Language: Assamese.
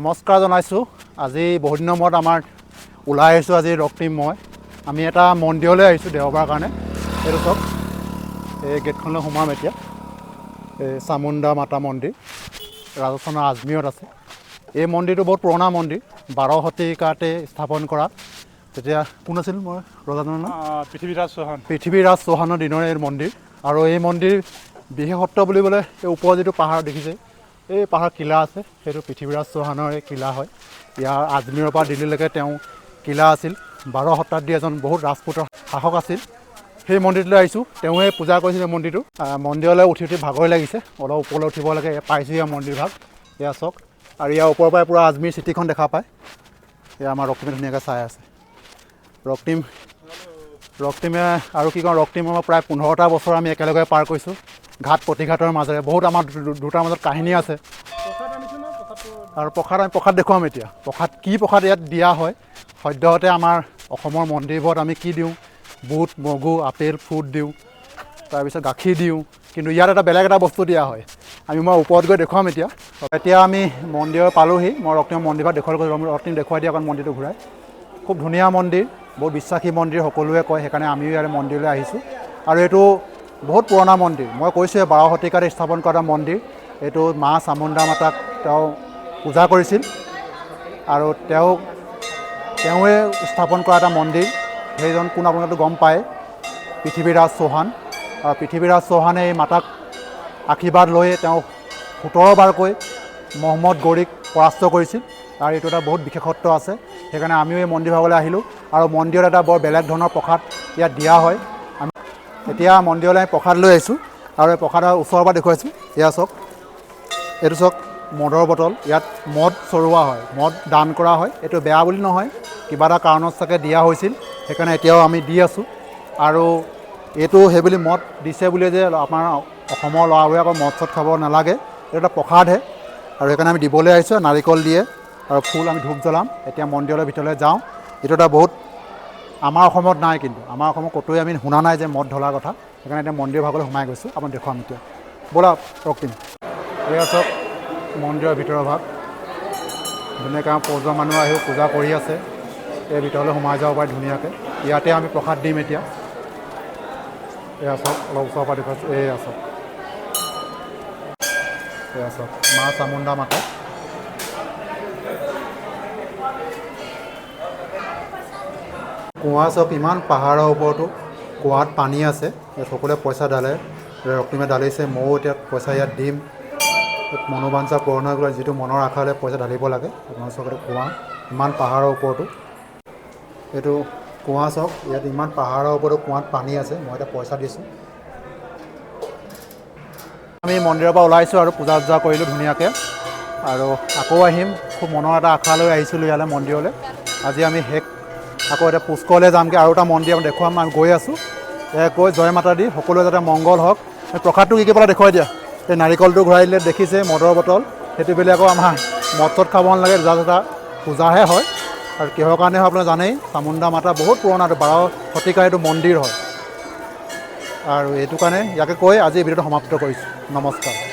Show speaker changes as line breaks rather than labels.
নমস্কাৰ জনাইছোঁ। আজি বহুত দিনৰ মূৰত আমাৰ ওলাই আহিছোঁ। আজি ৰক্তিম মই আমি এটা মন্দিৰলৈ আহিছোঁ দেওবাৰ কাৰণে। এইটো চাওক, এই গেটখনলৈ সোমাম এতিয়া। এই চামুণ্ডা মাতা মন্দিৰ ৰাজস্থানৰ আজমেৰত আছে। এই মন্দিৰটো বহুত পুৰণা মন্দিৰ, 12 শতিকাতে স্থাপন কৰা। তেতিয়া কোন আছিল মই ৰজাজনৰ নাম? পৃথিৱীৰাজ চৌহানৰ দিনৰে এই মন্দিৰ। আৰু এই মন্দিৰ বিশেষত্ব বুলিবলৈ এই ওপৰৰ যিটো পাহাৰ দেখিছে, এই পাহাৰ কিলা আছে, সেইটো পৃথিৱীৰাজ চৌহানৰ এই কিলা হয়। ইয়াৰ আজমেৰৰ পৰা দিল্লীলৈকে তেওঁ কিলা আছিল। 12 শতাব্দী এজন বহুত ৰাজপুতৰ শাসক আছিল। সেই মন্দিৰটোলৈ আহিছোঁ, তেওঁৱে পূজা কৰিছিল এই মন্দিৰটো। মন্দিৰলৈ উঠি ভাগৰে লাগিছে, অলপ ওপৰলৈ উঠিব লাগে। পাইছোঁ ইয়াৰ মন্দিৰ ভাগ, এয়া চাওক। আৰু ইয়াৰ ওপৰৰ পৰাই পূৰা আজমেৰ চিটিখন দেখা পায়। এয়া আমাৰ ৰক্তিমে ধুনীয়াকৈ চাই আছে। ৰক্তিমে আৰু কি কওঁ, ৰক্তিমৰ প্ৰায় 15টা বছৰ আমি একেলগে পাৰ কৰিছোঁ, ঘাট প্ৰতিঘাতৰ মাজেৰে। বহুত আমাৰ দুটাৰ মাজত কাহিনী আছে। আৰু প্ৰসাদ দেখুৱাম এতিয়া। কি প্ৰসাদ ইয়াত দিয়া হয়, সদ্যহতে আমাৰ অসমৰ মন্দিৰবোৰত আমি কি দিওঁ, বুট, মগু, আপেল, ফ্ৰুট দিওঁ, তাৰপিছত গাখীৰ দিওঁ। কিন্তু ইয়াত বেলেগ এটা বস্তু দিয়া হয়। মই ওপৰত গৈ দেখুৱাম এতিয়া। এতিয়া আমি মন্দিৰ পালোঁহি। মই ৰক্তিমৰ মন্দিৰ ভাগ দেখুৱাবলৈ গৈছোঁ। ৰক্তিম দেখুৱাই দিয়া অকণ মন্দিৰটো ঘূৰাই। খুব ধুনীয়া মন্দিৰ, বহুত বিশ্বাসী মন্দিৰ সকলোৱে কয়, সেইকাৰণে আমিও ইয়াৰ মন্দিৰলৈ আহিছোঁ। আৰু এইটো বহুত পুৰণা মন্দিৰ। মই কৈছোঁৱে 12 শতিকাতে স্থাপন কৰা মন্দিৰ। এইটো মা চামুণ্ডা মাতাক তেওঁ পূজা কৰিছিল, আৰু তেওঁৱে স্থাপন কৰা এটা মন্দিৰ। সেইজন কোন আপোনালোকে গম পায়, পৃথিৱীৰাজ চৌহান। আৰু পৃথিৱীৰাজ চৌহানে এই মাতাক আশীৰ্বাদ লৈ তেওঁ 17 বাৰকৈ মহম্মদ গৌৰীক পৰাস্ত কৰিছিল। আৰু এইটো এটা বহুত বিশেষত্ব আছে, সেইকাৰণে আমিও এই মন্দিৰ ভাগলৈ আহিলোঁ। আৰু মন্দিৰত এটা বৰ বেলেগ ধৰণৰ প্ৰসাদ ইয়াত দিয়া হয়। আমি এতিয়া মন্দিৰলৈ প্ৰসাদ লৈ আহিছোঁ, আৰু এই প্ৰসাদৰ ওচৰৰ পৰা দেখুৱাইছোঁ। এয়া চাওক, এইটো চাওক, মদৰ বটল। ইয়াত মদ চৰোৱা হয়, মদ দান কৰা হয়। এইটো বেয়া বুলি নহয়, কিবা এটা কাৰণত চাগে দিয়া হৈছিল, সেইকাৰণে এতিয়াও আমি দি আছোঁ। আৰু এইটো সেইবুলি মদ দিছে বুলিয়ে যে আমাৰ অসমৰ ল'ৰাবোৰে আকৌ মদ চদ খাব নালাগে, এইটো এটা প্ৰসাদহে। আৰু সেইকাৰণে আমি দিবলৈ আহিছোঁ। নাৰিকল দিয়ে আৰু ফুল, আমি ধূপ জ্বলাম। এতিয়া মন্দিৰলৈ ভিতৰলৈ যাওঁ। এইটো এটা বহুত, আমাৰ অসমত নাই, কিন্তু আমাৰ অসমত ক'তোৱে আমি শুনা নাই যে মদ ঢলাৰ কথা। সেইকাৰণে এতিয়া মন্দিৰ ভাগলৈ সোমাই গৈছোঁ। আপোনাক দেখুৱাম এতিয়া। ব'লা ৰক্তিম। এয়া চাওক মন্দিৰৰ ভিতৰৰ ভাগ। ধুনীয়াকৈ আমাৰ পৌৰজনৰ মানুহ আহিও পূজা কৰি আছে। এই ভিতৰলৈ সোমাই যাব পাৰে ধুনীয়াকৈ। ইয়াতে আমি প্ৰসাদ দিম এতিয়া। এয়া চাওক, অলপ ওচৰৰ পৰা দেখুৱাইছোঁ। এয়া চাওক, এয়া চাওক, মা চামুণ্ডা মাতা। কুঁৱা চাওক, ইমান পাহাৰৰ ওপৰতো কুঁৱাত পানী আছে। ইয়াত সকলোৱে পইচা ঢালে। ৰক্তিমে ঢালিছে, ময়ো এতিয়া পইচা ইয়াত দিম। মনোবাঞ্ছা পূৰণ হৈ গ'লে যিটো মনৰ আশা হ'লে পইচা ঢালিব লাগে। আপোনাৰ চাওক, কুঁৱা ইমান পাহাৰৰ ওপৰতো। এইটো কুঁৱা চাওক, ইয়াত ইমান পাহাৰৰ ওপৰতো কুঁৱাত পানী আছে। মই এতিয়া পইচা দিছোঁ। আমি মন্দিৰৰ পৰা ওলাইছোঁ আৰু পূজা চূজা কৰিলোঁ ধুনীয়াকৈ। আৰু আকৌ আহিম, খুব মনৰ এটা আশা লৈ আহিছিলোঁ ইয়ালৈ মন্দিৰলৈ। আজি আমি আকৌ এতিয়া পুষ্কৰলৈ যামগৈ। আৰু এটা মন্দিৰ আমি দেখুৱাম। আমি গৈ আছোঁ। কৈ জয় মাতা দি সকলোৱে যাতে মংগল হওক। প্ৰসাদটো কি পেলাই দেখুৱাই দিয়া। এই নাৰিকলটো ঘূৰাই দিলে দেখিছে, মদৰ বটল। সেইটো বুলি আকৌ আমাৰ মদ চদ খাব নালাগে, যা পূজাহে হয়। আৰু কিহৰ কাৰণে হয় আপোনালোকে জানেই, চামুণ্ডা মাতা বহুত পুৰণা, 12 শতিকাৰ এইটো মন্দিৰ হয়। আৰু এইটো কাৰণে ইয়াকে কৈ আজি এই ভিডিঅ'টো সমাপ্ত কৰিছোঁ। নমস্কাৰ।